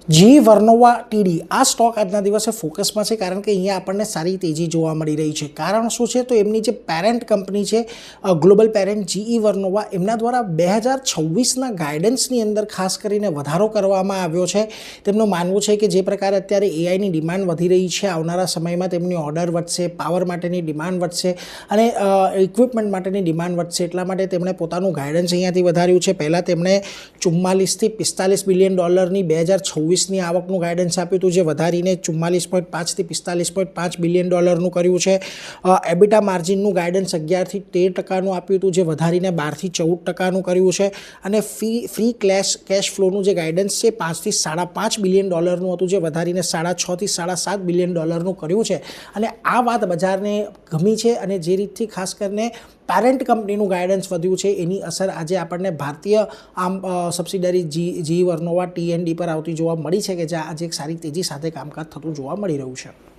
જી વર્નોવા TD આ stock આજના દિવસે ફોકસમાં છે, કારણ કે અહીંયા આપણને સારી તેજી જોવા મળી રહી છે. કારણ શું છે? તો એમની જે પેરેન્ટ કંપની છે, ગ્લોબલ પેરેન્ટ જીઈ વર્નોવા, એમના દ્વારા 2026ના ગાઈડન્સની અંદર ખાસ કરીને વધારો કરવામાં આવ્યો છે. તેમનું માનવું છે કે જે પ્રકારે અત્યારે એઆઈની ડિમાન્ડ વધી રહી છે, આવનારા સમયમાં તેમની ઓર્ડર વધશે, પાવર માટેની ડિમાન્ડ વધશે અને ઇક્વિપમેન્ટ માટેની ડિમાન્ડ વધશે. એટલા માટે તેમણે પોતાનું ગાઈડન્સ અહીંયાથી વધાર્યું છે. પહેલાં તેમણે 44 થી 45 બિલિયન ડોલરની 2026ની આવકનું ગાઈડન્સ આપ્યું હતું, જે વધારીને 44.5 થી 45.5 બિલિયન ડોલરનું કર્યું છે. એબિટા માર્જિનનું ગાઈડન્સ 11 થી 13% આપ્યું હતું, જે વધારીને 12 થી 14% કર્યું છે. અને ફ્રી કેશ ફ્લોનું જે ગાઈડન્સ છે 5 થી 5.5 બિલિયન ડોલરનું હતું, જે વધારીને 6.5 થી 7.5 બિલિયન ડોલરનું કર્યું છે. અને આ વાત બજારને ગમી છે, અને જે રીતથી ખાસ કરીને પેરેન્ટ કંપનીનું ગાઈડન્સ વધ્યું છે, એની અસર આજે આપણને ભારતીય સબસિડરી જીઈ વર્નોવા TND પર આવતી જોવા મળી છે, કે જ્યાં આજે એક સારી તેજી સાથે કામકાજ થતું જોવા મળી રહ્યું છે.